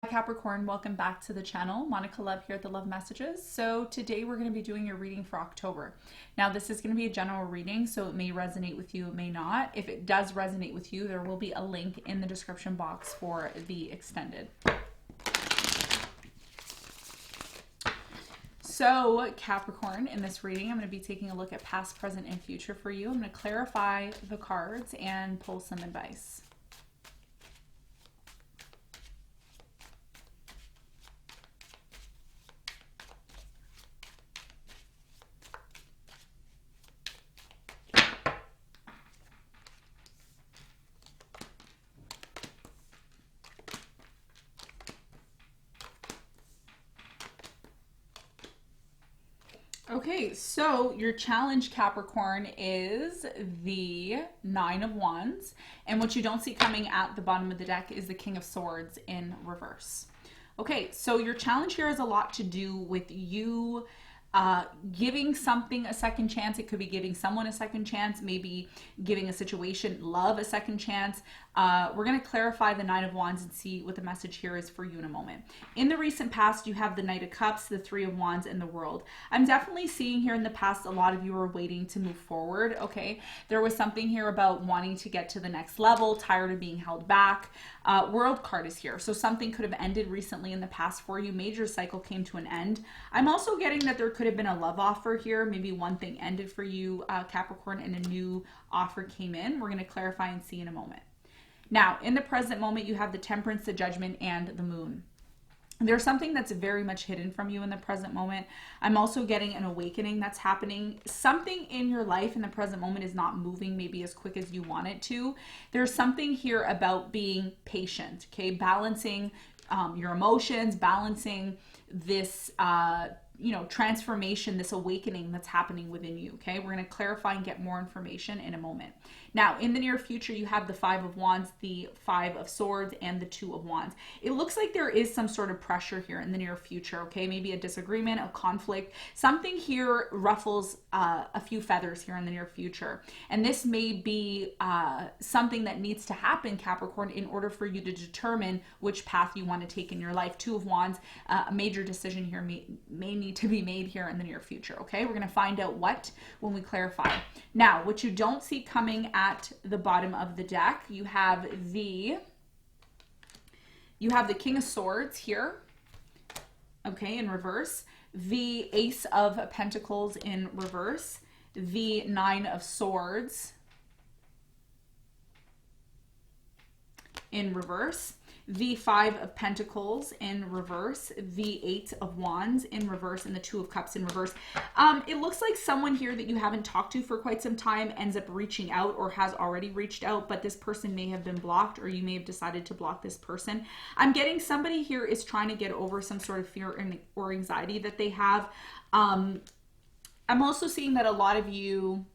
Capricorn, welcome back to the channel. Monica Love here at the Love Messages. So today we're going to be doing your reading for October. Now this is going to be a general reading, so it may resonate with you, it may not. If it does resonate with you, there will be a link in the description box for the extended. So Capricorn, in this reading, I'm going to be taking a look at past, present, and future for you. I'm going to clarify the cards and pull some advice. Okay, so your challenge, Capricorn, is the Nine of Wands. And what you don't see coming at the bottom of the deck is the King of Swords in reverse. Okay, so your challenge here has a lot to do with you giving something a second chance. It could be giving someone a second chance, maybe giving a situation, love, a second chance. We're going to clarify the Nine of Wands and see what the message here is for you in a moment. In the recent past, you have the Knight of Cups, the Three of Wands, and the World. I'm definitely seeing here in the past, a lot of you are waiting to move forward, okay? There was something here about wanting to get to the next level, tired of being held back. World card is here. So something could have ended recently in the past for you. Major cycle came to an end. I'm also getting that there could have been a love offer here. Maybe one thing ended for you, Capricorn, and a new offer came in. We're going to clarify and see in a moment. Now, in the present moment, you have the Temperance, the Judgment, and the Moon. There's something that's very much hidden from you in the present moment. I'm also getting an awakening that's happening. Something in your life in the present moment is not moving maybe as quick as you want it to. There's something here about being patient, okay? Balancing your emotions, balancing this transformation, this awakening that's happening within you, okay? We're going to clarify and get more information in a moment. Now, in the near future, you have the Five of Wands, the Five of Swords, and the Two of Wands. It looks like there is some sort of pressure here in the near future, okay? Maybe a disagreement, a conflict. Something here ruffles a few feathers here in the near future. And this may be something that needs to happen, Capricorn, in order for you to determine which path you want to take in your life. Two of Wands, a major decision here may need to be made here in the near future, okay? We're going to find out what when we clarify. Now, what you don't see coming at the bottom of the deck, you have the King of Swords here, okay, in reverse, the Ace of Pentacles in reverse, the Nine of Swords in reverse, the Five of Pentacles in reverse, the Eight of Wands in reverse, and the Two of Cups in reverse. It looks like someone here that you haven't talked to for quite some time ends up reaching out or has already reached out, but this person may have been blocked, or you may have decided to block this person. I'm getting somebody here is trying to get over some sort of fear or anxiety that they have. I'm also seeing that a lot of you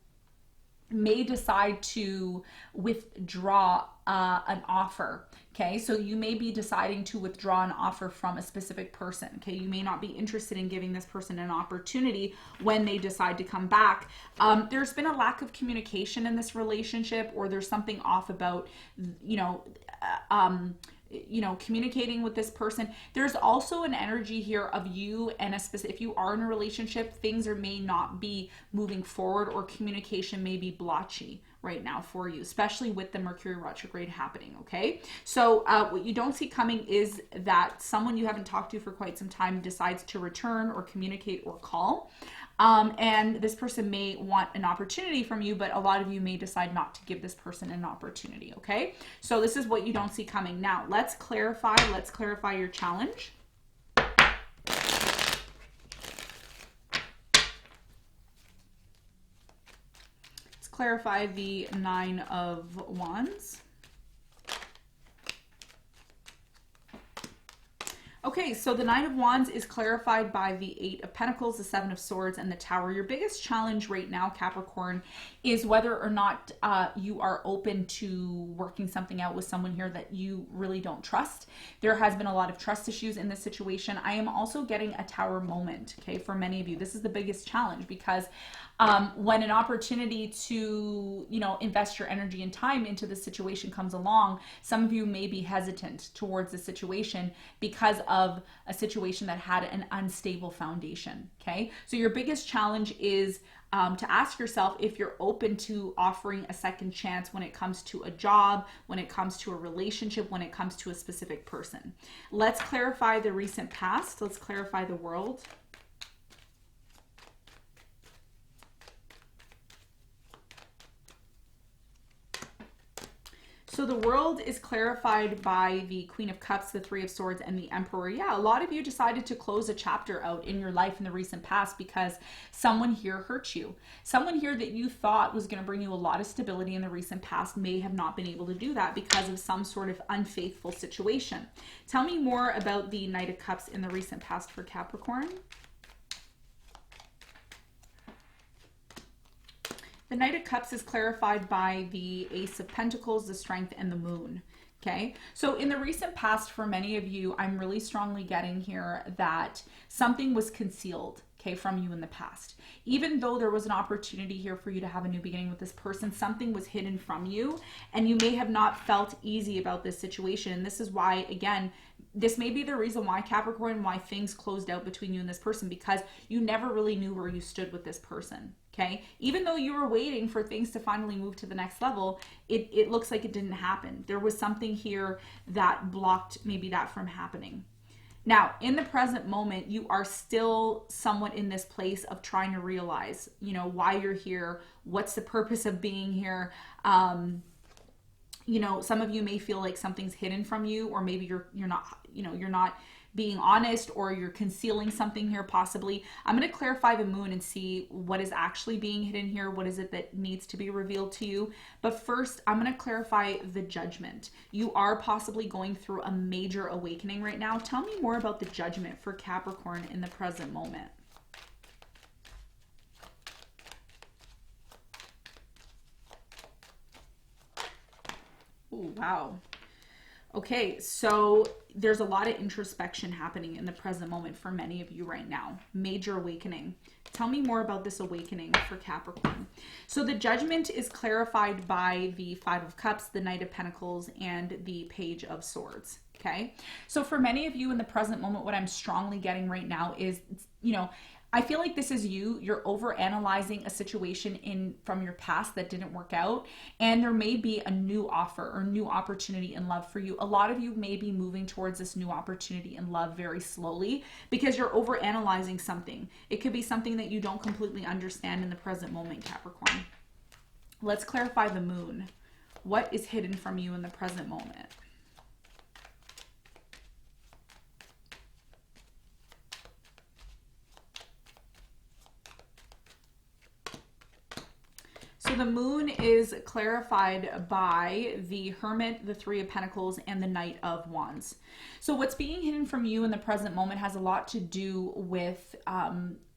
may decide to withdraw an offer. Okay, so you may be deciding to withdraw an offer from a specific person. Okay, you may not be interested in giving this person an opportunity when they decide to come back. There's been a lack of communication in this relationship, or there's something off about, communicating with this person. There's also an energy here of you and if you are in a relationship, things may not be moving forward, or communication may be blotchy right now for you, especially with the Mercury retrograde happening, okay? So what you don't see coming is that someone you haven't talked to for quite some time decides to return or communicate or call. And this person may want an opportunity from you, but a lot of you may decide not to give this person an opportunity, okay? So this is what you don't see coming. Now, let's clarify your challenge. Let's clarify the Nine of Wands. Okay, so the Nine of Wands is clarified by the Eight of Pentacles, the Seven of Swords, and the Tower. Your biggest challenge right now, Capricorn, is whether or not you are open to working something out with someone here that you really don't trust. There has been a lot of trust issues in this situation. I am also getting a Tower moment, okay, for many of you. This is the biggest challenge because when an opportunity to, invest your energy and time into the situation comes along, some of you may be hesitant towards the situation because of a situation that had an unstable foundation, okay? So your biggest challenge is to ask yourself if you're open to offering a second chance when it comes to a job, when it comes to a relationship, when it comes to a specific person. Let's clarify the recent past. Let's clarify the world. So the world is clarified by the Queen of Cups, the Three of Swords, and the Emperor. Yeah, a lot of you decided to close a chapter out in your life in the recent past because someone here hurt you. Someone here that you thought was going to bring you a lot of stability in the recent past may have not been able to do that because of some sort of unfaithful situation. Tell me more about the Knight of Cups in the recent past for Capricorn. The Knight of Cups is clarified by the Ace of Pentacles, the Strength, and the Moon. Okay, so in the recent past, for many of you, I'm really strongly getting here that something was concealed, okay, from you in the past. Even though there was an opportunity here for you to have a new beginning with this person, something was hidden from you, and you may have not felt easy about this situation. And this is why, again, this may be the reason why, Capricorn, why things closed out between you and this person, because you never really knew where you stood with this person. Okay, even though you were waiting for things to finally move to the next level, it looks like it didn't happen. There was something here that blocked maybe that from happening. Now, in the present moment, you are still somewhat in this place of trying to realize, why you're here, what's the purpose of being here. Some of you may feel like something's hidden from you, or maybe you're not being honest, or you're concealing something here possibly. I'm going to clarify the Moon and see what is actually being hidden here. What is it that needs to be revealed to you? But first, I'm going to clarify the Judgment. You are possibly going through a major awakening right now. Tell me more about the Judgment for Capricorn in the present moment. Oh, wow. Okay, so there's a lot of introspection happening in the present moment for many of you right now. Major awakening. Tell me more about this awakening for Capricorn. So the Judgment is clarified by the Five of Cups, the Knight of Pentacles, and the Page of Swords. Okay, so for many of you in the present moment, what I'm strongly getting right now is, I feel like this is you're over analyzing a situation from your past that didn't work out, and there may be a new offer or new opportunity in love for you. A lot of you may be moving towards this new opportunity in love very slowly because you're over analyzing something. It could be something that you don't completely understand in the present moment, Capricorn. Let's clarify the Moon. What is hidden from you in the present moment? So the Moon is clarified by the Hermit, the Three of Pentacles, and the Knight of Wands. So what's being hidden from you in the present moment has a lot to do with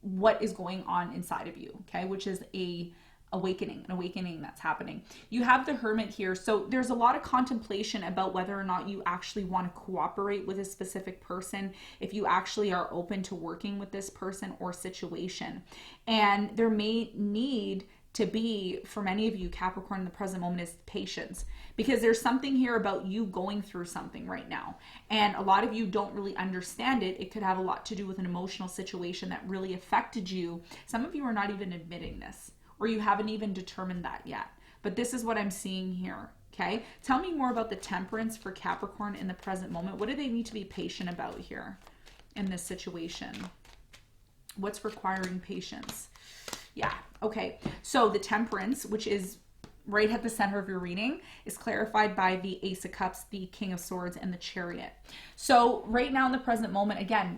what is going on inside of you, okay, which is an awakening that's happening. You have the Hermit here, so there's a lot of contemplation about whether or not you actually want to cooperate with a specific person, if you actually are open to working with this person or situation. And there may need to be, for many of you, Capricorn, in the present moment, is patience, because there's something here about you going through something right now, and a lot of you don't really understand it. It could have a lot to do with an emotional situation that really affected you. Some of you are not even admitting this, or you haven't even determined that yet, but this is what I'm seeing here. Okay, tell me more about the Temperance for Capricorn in the present moment. What do they need to be patient about here in this situation? What's requiring patience? Yeah, okay. So the Temperance, which is right at the center of your reading, is clarified by the Ace of Cups, the King of Swords, and the Chariot. So right now in the present moment, again,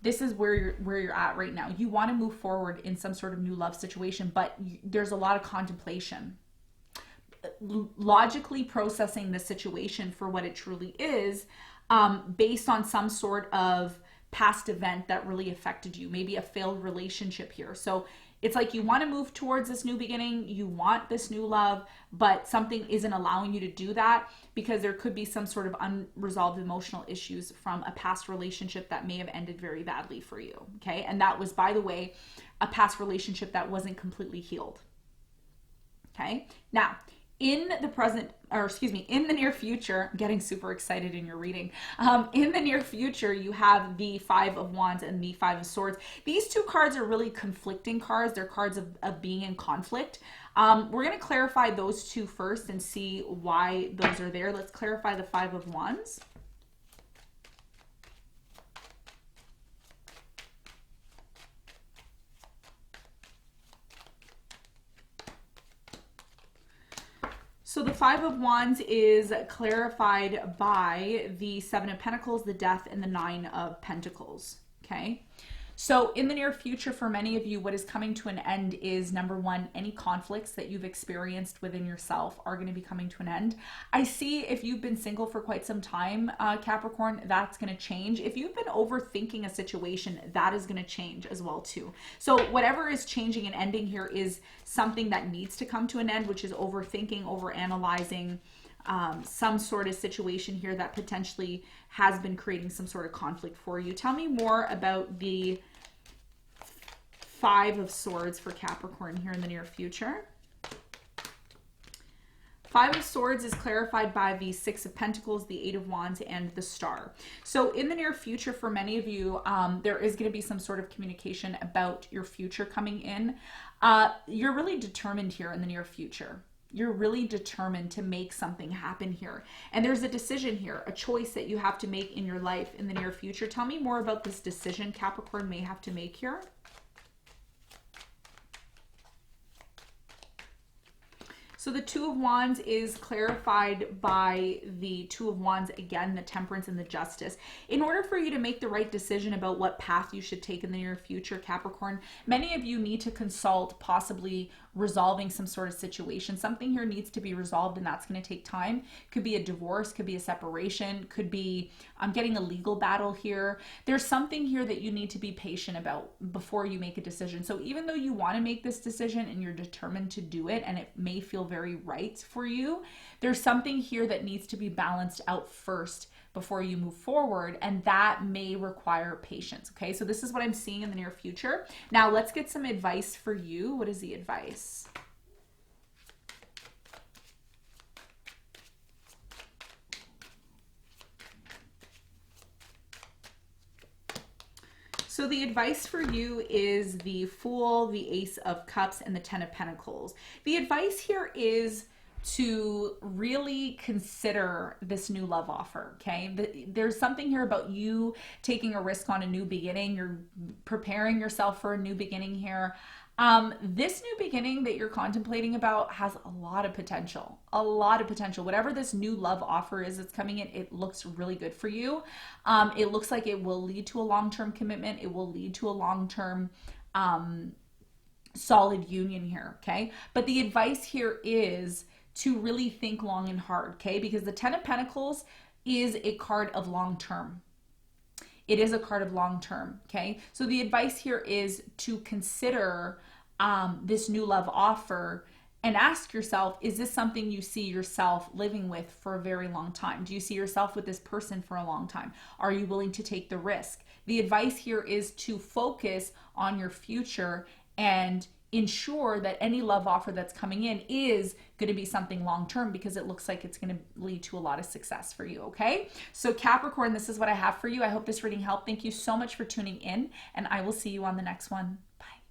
this is where you're at right now. You want to move forward in some sort of new love situation, but there's a lot of contemplation. Logically processing the situation for what it truly is, based on some sort of past event that really affected you, maybe a failed relationship here. So it's like you want to move towards this new beginning, you want this new love, but something isn't allowing you to do that because there could be some sort of unresolved emotional issues from a past relationship that may have ended very badly for you, okay? And that was, by the way, a past relationship that wasn't completely healed, okay? Now, in the near future, I'm getting super excited in your reading. In the near future, you have the Five of Wands and the Five of Swords. These two cards are really conflicting cards. They're cards of being in conflict. We're going to clarify those two first and see why those are there. Let's clarify the Five of Wands. So the Five of Wands is clarified by the Seven of Pentacles, the Death, and the Nine of Pentacles, okay? So in the near future, for many of you, what is coming to an end is, number one, any conflicts that you've experienced within yourself are going to be coming to an end. I see if you've been single for quite some time, Capricorn, that's going to change. If you've been overthinking a situation, that is going to change as well too. So whatever is changing and ending here is something that needs to come to an end, which is overthinking, overanalyzing, some sort of situation here that potentially has been creating some sort of conflict for you. Tell me more about the Five of Swords for Capricorn here in the near future. Five of Swords is clarified by the Six of Pentacles, the Eight of Wands, and the Star. So in the near future, for many of you, there is going to be some sort of communication about your future coming in. You're really determined here in the near future. You're really determined to make something happen here. And there's a decision here, a choice that you have to make in your life in the near future. Tell me more about this decision Capricorn may have to make here. So the Two of Wands is clarified by the Two of Wands, again, the Temperance and the Justice. In order for you to make the right decision about what path you should take in the near future, Capricorn, many of you need to consult possibly resolving some sort of situation. Something here needs to be resolved, and that's going to take time. Could be a divorce, could be a separation, could be getting a legal battle here. There's something here that you need to be patient about before you make a decision. So even though you want to make this decision and you're determined to do it, and it may feel very right for you, there's something here that needs to be balanced out first before you move forward, and that may require patience. Okay, so this is what I'm seeing in the near future. Now let's get some advice for you. What is the advice? So the advice for you is the Fool, the Ace of Cups, and the Ten of Pentacles. The advice here is to really consider this new love offer, okay? There's something here about you taking a risk on a new beginning. You're preparing yourself for a new beginning here. This new beginning that you're contemplating about has a lot of potential, Whatever this new love offer is that's coming in, it looks really good for you. It looks like it will lead to a long-term commitment. It will lead to a long-term, solid union here, okay? But the advice here is to really think long and hard, okay? Because the Ten of Pentacles is a card of long-term. It is a card of long-term, okay? So the advice here is to consider this new love offer and ask yourself, is this something you see yourself living with for a very long time? Do you see yourself with this person for a long time? Are you willing to take the risk? The advice here is to focus on your future and ensure that any love offer that's coming in is going to be something long-term, because it looks like it's going to lead to a lot of success for you, okay? So Capricorn, this is what I have for you. I hope this reading helped. Thank you so much for tuning in, and I will see you on the next one. Bye.